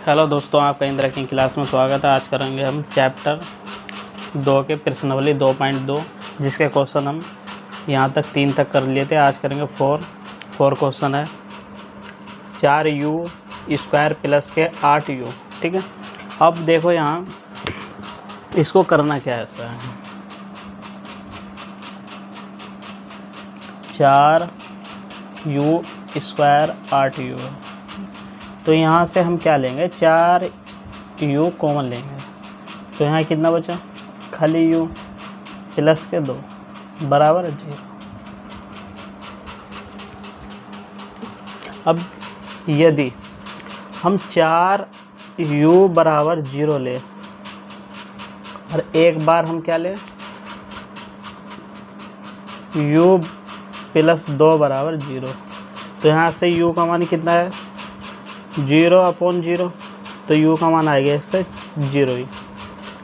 Hello दोस्तों, आपका इंदिरा की क्लास में स्वागत है। आज करेंगे हम चैप्टर 2 के प्रश्नावली 2.2, जिसके क्वेश्चन हम यहाँ तक 3 तक कर लिए थे। आज करेंगे 4 क्वेश्चन है। 4u² प्लस के 8u। ठीक है, अब देखो यहाँ इसको करना क्या है। ऐसा है 4u² 8u, तो यहाँ से हम क्या लेंगे, 4u कॉमन लेंगे। तो यहाँ कितना बचा, खाली u प्लस के 2 बराबर 0। अब यदि हम 4u बराबर 0 ले और एक बार हम क्या लें, u प्लस 2 बराबर 0, तो यहाँ से u का मान कितना है, 0/0। तो u का मान आएगा इससे 0 ही।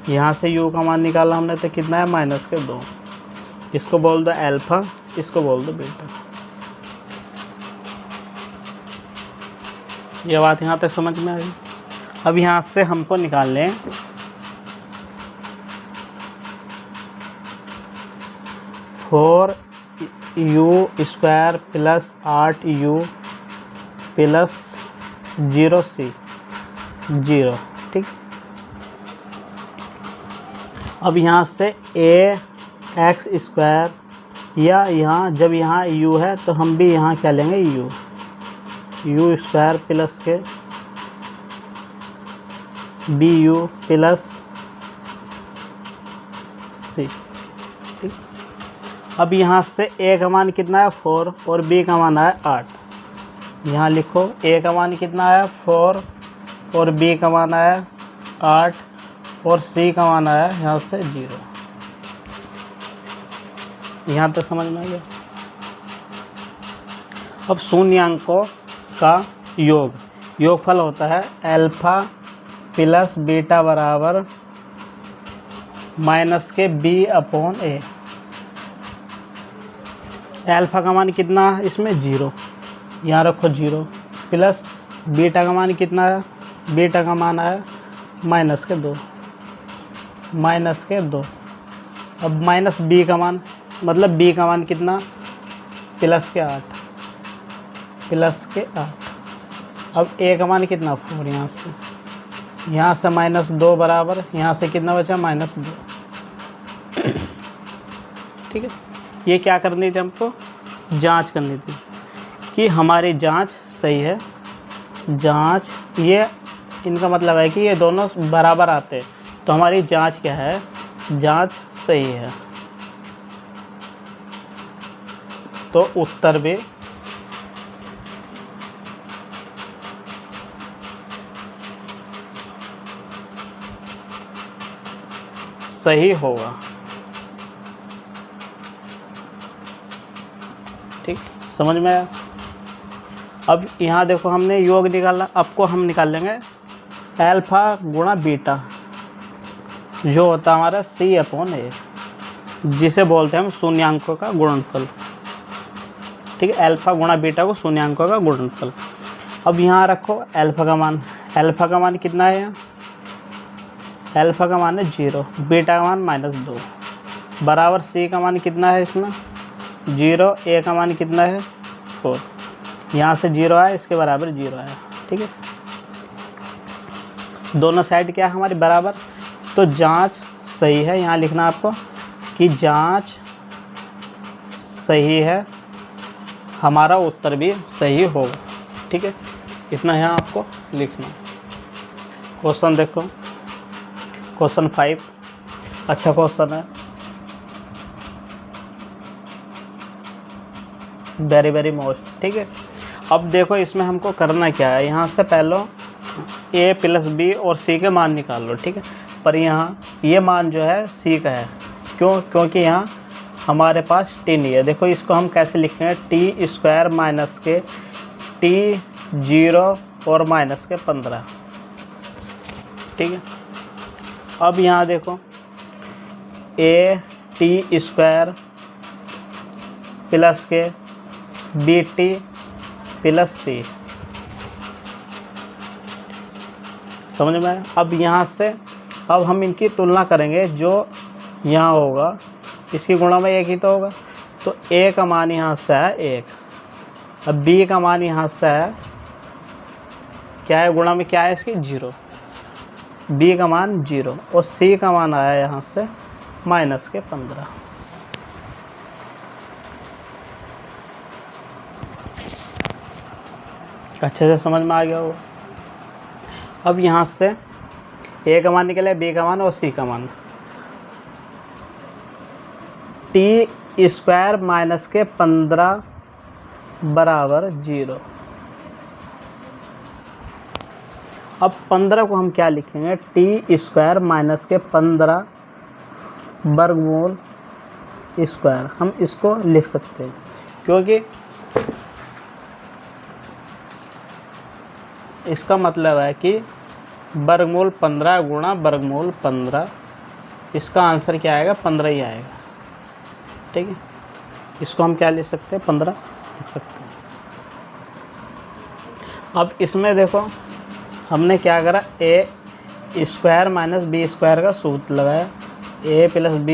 यहाँ से u का मान निकाला हमने, तो कितना है, -2। इसको बोल दो अल्फा, इसको बोल दो बीटा। ये बात यहाँ तक समझ में आ गई। अब यहाँ से हमको निकालने 4u² plus 8u plus 0c 0। ठीक, अब यहाँ से ax², या यहाँ जब यहाँ u है तो हम भी यहाँ क्या लेंगे, u² प्लस के bu प्लस c। ठीक, अब यहाँ से a का मान कितना है, 4, और b का मान है 8। यहाँ लिखो, a का मान कितना है, 4, और b का मान है 8, और c का मान है यहाँ से 0। यहाँ तक समझ में आ गया। अब शून्यांकों का योगफल होता है अल्फा प्लस बीटा बराबर -b/a। अल्फा का मान कितना है इसमें, 0, यहाँ रखो 0, प्लस बीटा का मान कितना है, बीटा का मान है -2। अब माइनस b का मान, मतलब b का मान कितना, +8। अब a का मान कितना, 4। यहाँ से -2 बराबर, यहाँ से कितना बचा, -2। ठीक है, ये क्या करनी थी, हमको जांच करनी थी कि हमारी जांच सही है। जांच, ये इनका मतलब है कि ये दोनों बराबर आते, तो हमारी जांच क्या है, जांच सही है। तो उत्तर भी सही होगा। ठीक, समझ में आया। अब यहाँ देखो, हमने योग निकालना, आपको हम निकाल लेंगे अल्फा गुणा बीटा, जो होता है हमारा c/a, जिसे बोलते हैं हम शून्यांकों का गुणनफल। ठीक है, अल्फा गुणा बीटा को शून्यांकों का गुणनफल। अब यहाँ रखो अल्फा का मान, कितना है, यहाँ अल्फा का मान है 0, बीटा का मान -2 बराबर c का मान कितना है इसमें, 0, a का मान कितना है, 4। यहाँ से 0 आया, इसके बराबर 0 आया। ठीक है, दोनों साइड क्या है हमारी, बराबर। तो जांच सही है, यहाँ लिखना आपको कि जांच सही है, हमारा उत्तर भी सही होगा। ठीक है, इतना यहाँ आपको लिखना। क्वेश्चन देखो, क्वेश्चन 5 अच्छा क्वेश्चन है, वेरी मोस्ट। ठीक है, अब देखो इसमें हमको करना क्या है, यहाँ से पहले a प्लस b और c के मान निकाल लो। ठीक है, पर यहाँ ये मान जो है c का है, क्योंकि यहाँ हमारे पास t नहीं है। देखो इसको हम कैसे लिखेंगे, t² माइनस के t 0 और माइनस के 15। ठीक है, अब यहाँ देखो a² प्लस के bt प्लस c। समझ में आया। अब यहाँ से अब हम इनकी तुलना करेंगे, जो यहाँ होगा इसकी गुणा में 1 ही तो होगा, तो a का मान यहाँ से है 1। अब b का मान यहाँ से है क्या है, गुणा में क्या है इसकी 0, b का मान 0 और c का मान आया यहाँ से -15। अच्छे से समझ में आ गया होगा। अब यहाँ से a का मान निकले, b का मान और c का मान। t² -15 बराबर 0। अब 15 को हम क्या लिखेंगे, t² -15 वर्गमूल स्क्वायर, हम इसको लिख सकते हैं, क्योंकि इसका मतलब है कि वर्गमूल 15 गुणा वर्गमूल 15, इसका आंसर क्या आएगा, 15 ही आएगा। ठीक है, इसको हम क्या लिख सकते हैं, 15 लिख सकते हैं। अब इसमें देखो हमने क्या करा, a² - b² का सूत्र लगाया, a + b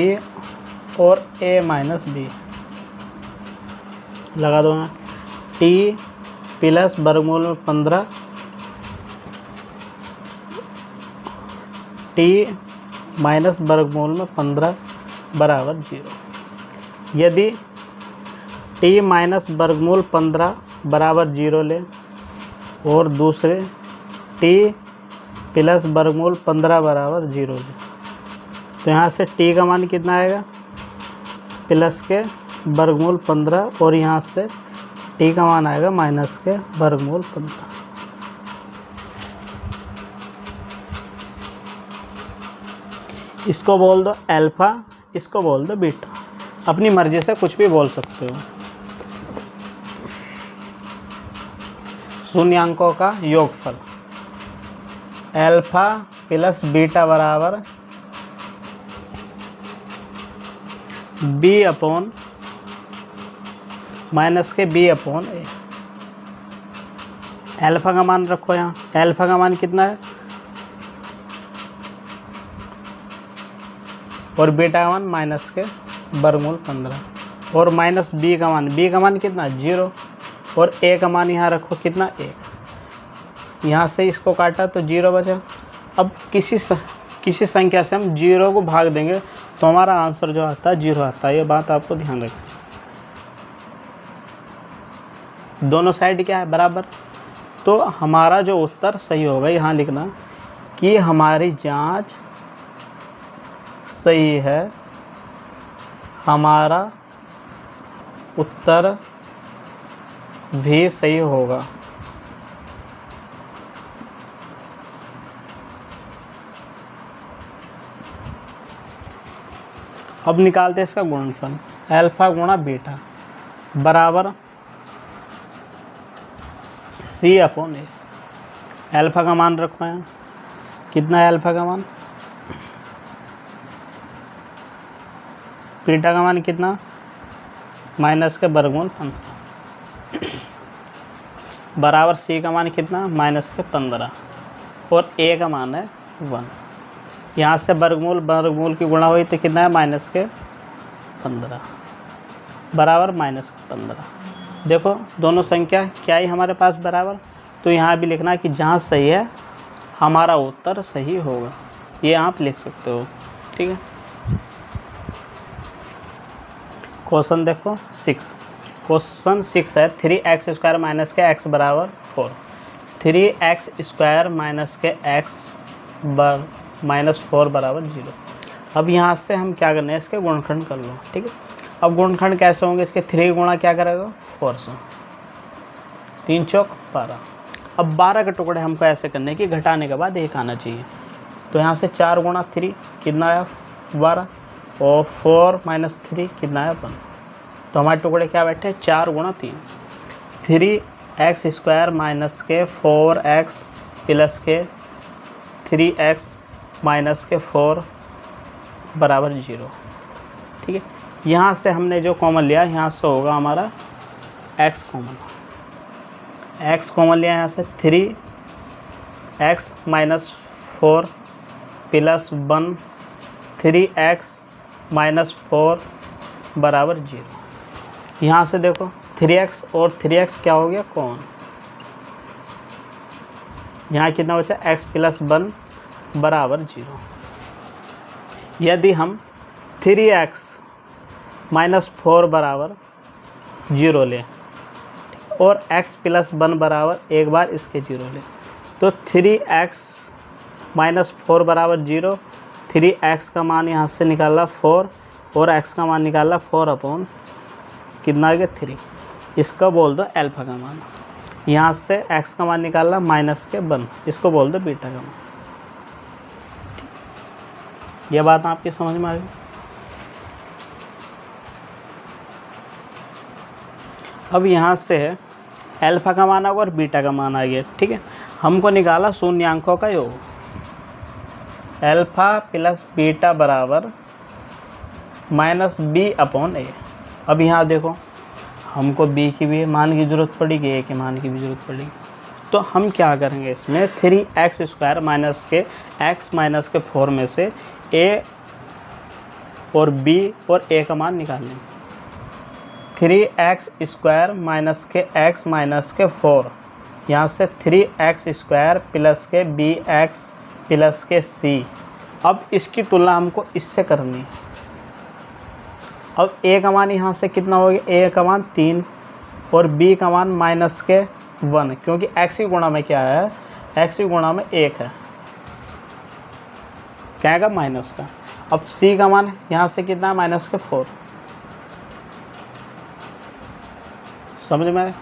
और a - b लगा दो ना, t प्लस वर्गमूल में 15 t माइनस वर्गमूल में 15 बराबर 0। यदि t माइनस वर्गमूल 15 बराबर 0 ले और दूसरे t प्लस वर्गमूल 15 बराबर 0 ले, तो यहाँ से t का मान कितना आएगा, प्लस के वर्गमूल 15 और यहाँ से t का मान आएगा माइनस के वर्गमूल 15। इसको बोल दो अल्फ़ा, इसको बोल दो बीटा, अपनी मर्ज़ी से कुछ भी बोल सकते हो। शून्यांकों का योगफल अल्फ़ा प्लस बीटा बराबर b/, माइनस के b/a। अल्फ़ा का मान रखो यहाँ, अल्फ़ा का मान कितना है और बीटा का मान माइनस के वर्गमूल 15 और माइनस b का मान कितना 0 और a का मान यहाँ रखो कितना 1। यहाँ से इसको काटा तो 0 बचा। अब किसी संख्या से हम 0 को भाग देंगे तो हमारा आंसर जो आता है 0 आता है, ये बात आपको ध्यान रखना। दोनों साइड क्या है बराबर, तो हमारा जो उत्तर सही होगा, यहाँ लिखना कि हमारी जांच सही है, हमारा उत्तर भी सही होगा। अब निकालते हैं इसका गुणनफल, अल्फ़ा गुणा बीटा बराबर c/a। अल्फ़ा का मान रखो यहाँ, कितना है अल्फ़ा का मान, बीटा का मान कितना माइनस के वर्गमूल 15 बराबर c का मान कितना माइनस के 15 और a का मान है 1। यहाँ से वर्गमूल की गुणा हुई तो कितना है माइनस के 15 बराबर माइनस के 15। देखो दोनों संख्या क्या ही हमारे पास बराबर, तो यहाँ भी लिखना कि जहाँ सही है हमारा उत्तर सही होगा, ये आप लिख सकते हो। ठीक है, क्वेश्चन देखो 6, क्वेश्चन 6 है 3x² माइनस के x बराबर 4, 3x² माइनस के x माइनस 4 बराबर 0। अब यहाँ से हम क्या करना है, इसके गुणनखंड कर लो। ठीक है, अब गुणनखंड कैसे होंगे, इसके 3 गुणा क्या करेगा 4 से, 3 चौक 12। अब 12 के टुकड़े हमको ऐसे करने कि घटाने के बाद 1 आना चाहिए, तो यहाँ से 4 गुणा 3 कितना आया 12 और 4 माइनस 3 कितना है 1, तो हमारे टुकड़े क्या बैठे 4 गुणा 3, 3x² माइनस के 4x प्लस के 3x माइनस के 4 बराबर 0। ठीक है, यहाँ से हमने जो कॉमन लिया, यहाँ से होगा हमारा x कॉमन, x कॉमन लिया यहाँ से 3x minus 4 plus 1 3x minus 4 बराबर 0। यहाँ से देखो 3x और 3x क्या हो गया, कौन। यहाँ कितना बचा, x प्लस 1 बराबर 0। यदि हम 3x माइनस 4 बराबर 0 लें और x प्लस 1 बराबर एक बार इसके 0 लें, तो 3x माइनस 4 बराबर 0, 3x का मान यहाँ से निकाला 4 और x का मान निकाला 4 अपॉन कितना आ गया 3। इसका बोल दो अल्फा का मान। यहाँ से x का मान निकाला माइनस के 1, इसको बोल दो बीटा का मान। यह बात आपकी समझ में आ गई। अब यहाँ से है अल्फा का मान आ गया और बीटा का मान आ गया, ठीक है। हमको निकाला शून्यांकों का योग, अल्फा प्लस बीटा बराबर माइनस बी अपॉन ए। अब यहाँ देखो हमको b की भी मान की ज़रूरत पड़ेगी, a के मान की भी ज़रूरत पड़ेगी, तो हम क्या करेंगे इसमें 3x स्क्वायर माइनस के x माइनस के 4 में से a और b और a का मान निकाल लेंगे। 3x स्क्वायर माइनस के x माइनस के 4, यहाँ से 3x स्क्वायर प्लस के bx प्लस के c। अब इसकी तुलना हमको इससे करनी है। अब a का मान यहाँ से कितना हो गया, a का मान 3 और b का मान माइनस के 1, क्योंकि x की गुणा में क्या है, x की गुणा में 1 है, क्या है माइनस का। अब c का मान यहाँ से कितना है, माइनस के 4। समझ में आया।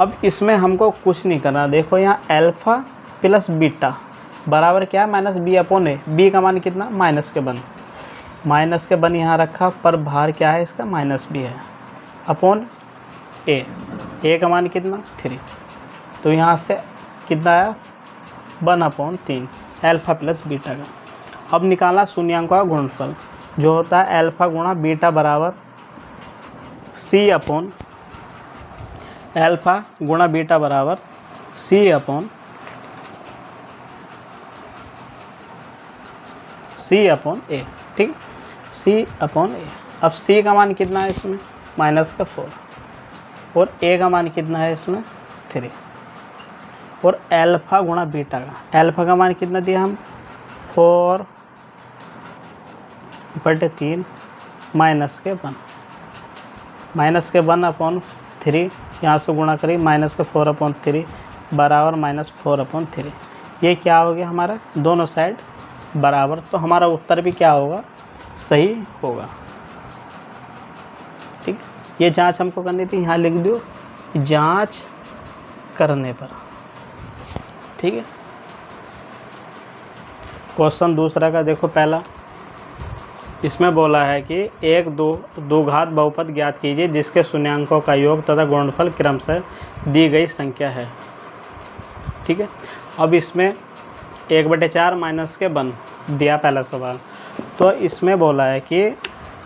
अब इसमें हमको कुछ नहीं करना, देखो यहाँ अल्फा प्लस बीटा बराबर क्या है, माइनस बी अपॉन ए। बी का मान कितना, माइनस के 1, माइनस के 1 यहाँ रखा, पर बाहर क्या है इसका, माइनस बी है, अपॉन ए। ए का मान कितना 3, तो यहाँ से कितना आया 1 अपॉन 3 अल्फा प्लस बीटा का। अब निकाला शून्यांकों का गुणनफल, जो होता है अल्फा गुणा बीटा बराबर सी अपॉन अल्फा गुणा बीटा बराबर सी अपॉन ए, ठीक, सी अपॉन ए। अब सी का मान कितना है इसमें, माइनस का 4, और ए का मान कितना है इसमें 3, और अल्फा गुणा बीटा का, अल्फा का मान कितना दिया हम 4/3 माइनस के 1, माइनस के 1 अपॉन 3, यहाँ से गुणा करिए माइनस के 4 अपॉन 3 बराबर माइनस 4 अपॉन 3। ये क्या हो गया हमारा, दोनों साइड बराबर, तो हमारा उत्तर भी क्या होगा, सही होगा, ठीक। ये जांच हमको करनी थी, यहाँ लिख दो जांच करने पर, ठीक है। क्वेश्चन दूसरा का देखो, पहला इसमें बोला है कि एक दो घात बहुपद ज्ञात कीजिए जिसके शून्यांकों का योग तथा गुणनफल क्रमशः दी गई संख्या है, ठीक है। अब इसमें 1/4 माइनस के 1 दिया पहला सवाल, तो इसमें बोला है कि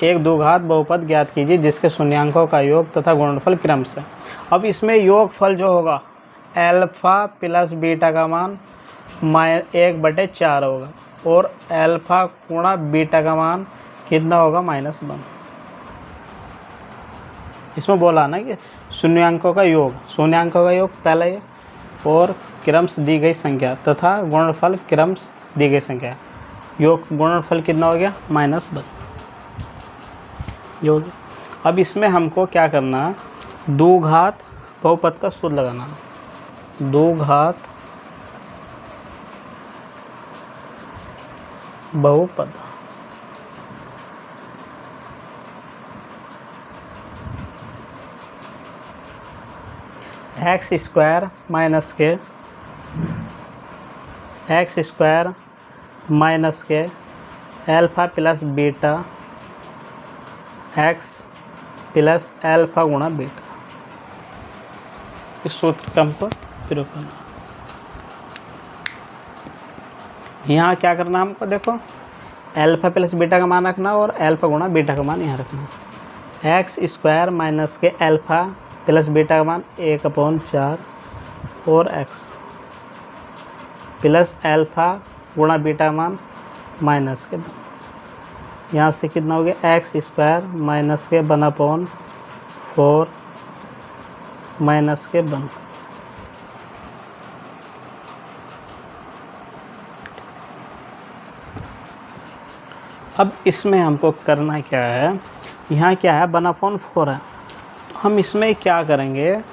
एक द्विघात बहुपद ज्ञात कीजिए जिसके शून्यांकों का योग तथा गुणनफल क्रमशः। अब इसमें योगफल जो होगा अल्फा प्लस बीटा का मान 1/4 होगा, और अल्फा गुणा बीटा का मान कितना होगा, -1। इसमें बोला ना कि शून्यांकों का योग पहला ये, और क्रमश दी गई संख्या तथा गुणनफल क्रमश दी गई संख्या, योग गुणनफल कितना हो गया, -1 योग। अब इसमें हमको क्या करना, द्विघात बहुपद का सूत्र लगाना, द्विघात बहुपद x स्क्वायर माइनस के alpha plus beta x plus alpha गुणा बीटा, इस सूत्र का हमको प्रयोग करना। यहाँ क्या करना हमको, देखो अल्फा प्लस बीटा का मान रखना और अल्फा गुणा बीटा का मान यहाँ रखना। x स्क्वायर माइनस के अल्फा प्लस बीटा का मान 1/4 और x प्लस अल्फा गुणा बीटा का मान माइनस के 1। यहाँ से कितना हो गया एक्स स्क्वायर माइनस के 1/4 माइनस के 1। अब इसमें हमको करना क्या है, यहाँ क्या है 1/4 है, तो हम इसमें क्या करेंगे,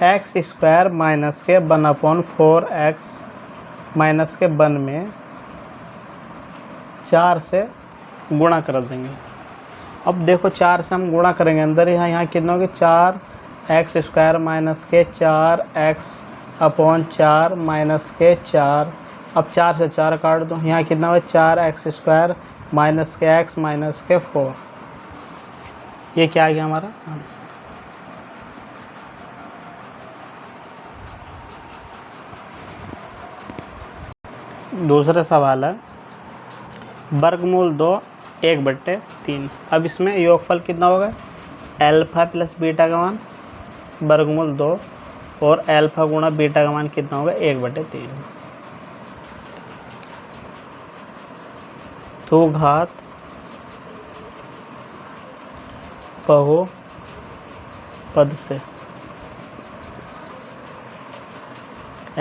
एक्स स्क्वायर माइनस के 1/4 एक्स माइनस के 1 में 4 से गुणा कर देंगे। अब देखो 4 से हम गुणा करेंगे अंदर, यहाँ कितना हो गया 4 एक्स स्क्वायर माइनस के 4 एक्स अपॉन 4 माइनस के 4। अब 4 से 4 काट दो, यहाँ कितना हुआ 4 एक्स स्क्वायर माइनस के एक्स माइनस के 4। ये क्या आ गया हमारा आंसर। दूसरा सवाल है वर्गमूल 2 1/3। अब इसमें योगफल कितना होगा, एल्फा प्लस बीटा का मान वर्गमूल 2 और एल्फा गुणा बीटा का मान कितना होगा 1/3। तो घात बहुपद से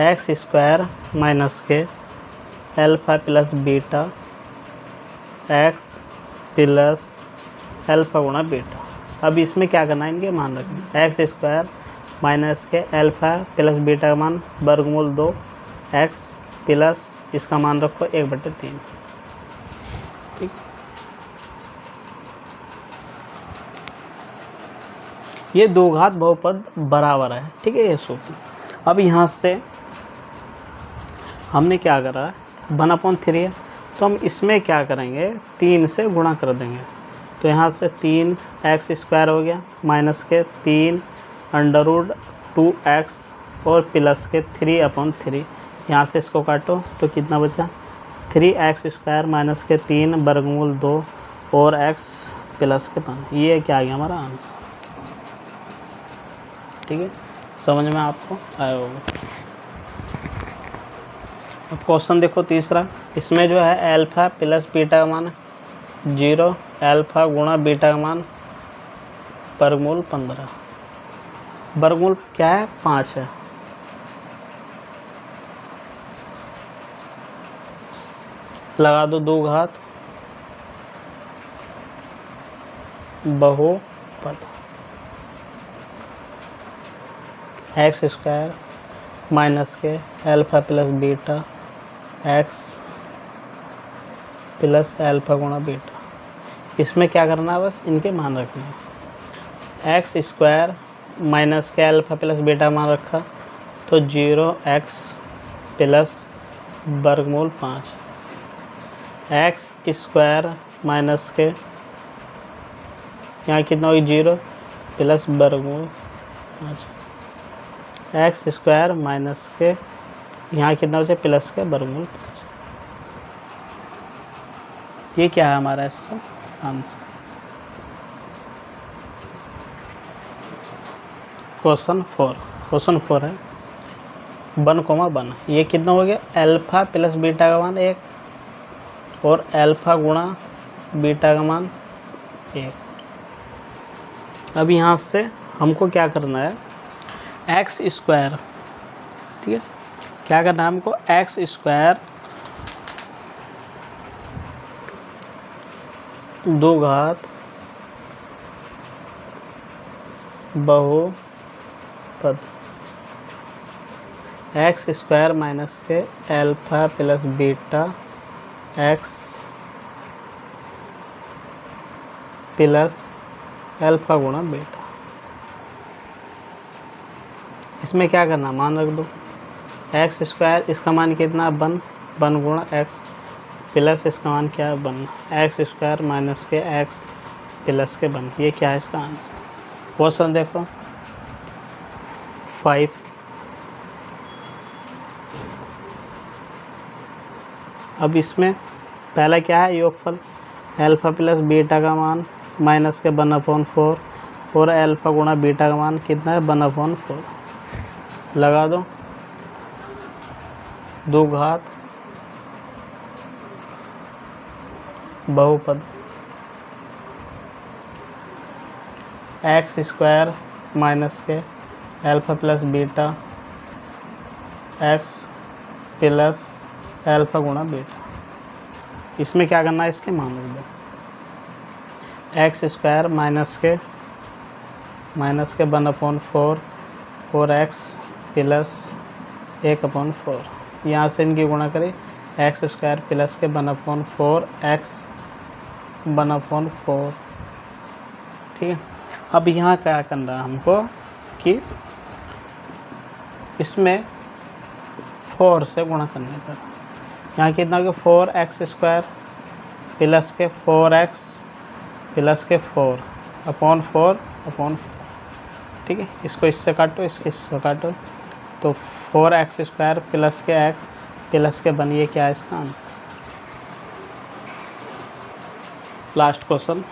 एक्स स्क्वायर माइनस के alpha plus beta x plus alpha गुणा बीटा। अब इसमें क्या करना है, इनके मान रखना, एक्स स्क्वायर माइनस के एल्फा प्लस बीटा का मान वर्गमूल 2 एक्स प्लस इसका मान रखो 1/3। ठीक, ये दो घात बहुपद बराबर है। ठीक है, ये सूत्र। अब यहाँ से हमने क्या करा है 1/3 है, तो हम इसमें क्या करेंगे 3 से गुणा कर देंगे। तो यहाँ से 3 एक्स स्क्वायर हो गया माइनस के 3 √2x और प्लस के 3/3। यहाँ से इसको काटो तो कितना बचा 3x स्क्वायर माइनस के 3 वर्गमूल 2 और x प्लस के 5। ये क्या आ गया हमारा आंसर। ठीक है, समझ में आपको आया होगा। अब क्वेश्चन देखो तीसरा, इसमें जो है एल्फा प्लस बीटा का मान 0, एल्फा गुणा बीटा का मान वर्गमूल 15। वर्गमूल क्या है 5 है। लगा दो 2 घात बहुपद एक्स स्क्वायर माइनस के alpha plus beta x plus alpha गुणा बीटा। इसमें क्या करना है, बस इनके मान रखने हैं। एक्स स्क्वायर माइनस के एल्फा प्लस बीटा मान रखा तो 0x प्लस वर्गमूल 5 एक्स स्क्वायर माइनस के यहाँ कितना होगी 0 प्लस वर्गमूल 5 एक्स स्क्वायर माइनस के यहाँ कितना बचे प्लस के वर्गमूल 5। ये क्या है हमारा इसका आंसर। क्वेश्चन 4 है 1,1। ये कितना हो गया एल्फा प्लस बीटा का मान 1 और एल्फा गुणा बीटा का मान 1। अब यहाँ से हमको क्या करना है एक्स स्क्वायर। ठीक है, क्या करना है हमको एक्स स्क्वायर 2 घात बहुपद एक्स स्क्वायर माइनस के alpha plus beta x plus alpha गुणा बीटा। इसमें क्या करना मान रख दो एक्स स्क्वायर इसका मान कितना 1 गुणा एक्स प्लस इसका मान क्या 1 एक्स स्क्वायर माइनस के एक्स प्लस के 1। ये क्या है इसका आंसर। क्वेश्चन देखो 5। अब इसमें पहला क्या है योगफल एल्फा प्लस बीटा का मान माइनस के 1/4 और एल्फा गुणा बीटा का मान कितना है 1/4। लगा दो, 2 घात बहुपद एक्स स्क्वायर माइनस के alpha plus beta x plus alpha गुणा बीटा। इसमें क्या करना है, इसके मान लिख दो, एक्स स्क्वायर माइनस के 1/4 4x प्लस 1/4, यहाँ से इनकी गुणा करें, एक्स स्क्वायर प्लस के 1/4 x 1/4। ठीक है। अब यहाँ क्या करना है हमको कि इसमें 4 से गुणा करने पर यहाँ कितना कि 4x स्क्वायर प्लस के 4x प्लस के 4/4 ठीक है। इसको इससे काटो, इससे काटो, तो 4x स्क्वायर प्लस के x प्लस के बनिए क्या है इसका आंसर। लास्ट क्वेश्चन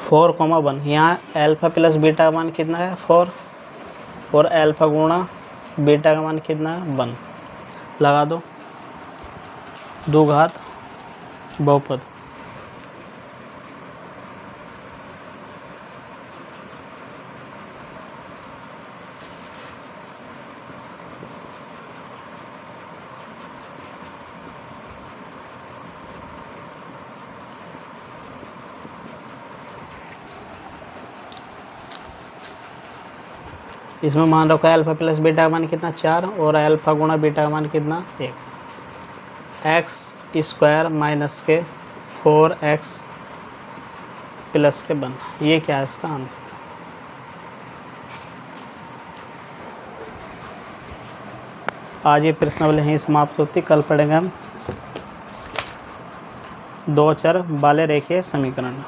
4,1, यहाँ अल्फ़ा प्लस बीटा का मान कितना है 4 और अल्फ़ा गुणा बीटा का मान कितना है 1। लगा दो, 2 घात बहुपद इसमें मान रखा है अल्फ़ा प्लस बीटा का मान कितना 4 और अल्फ़ा गुणा बीटा का मान कितना 1। एक्स स्क्वायर माइनस के 4x प्लस के 1, ये क्या है इसका आंसर। आज ये प्रश्नावली यहीं समाप्त होती। कल पढ़ेंगे हम 2 चर वाले रेखीय समीकरण।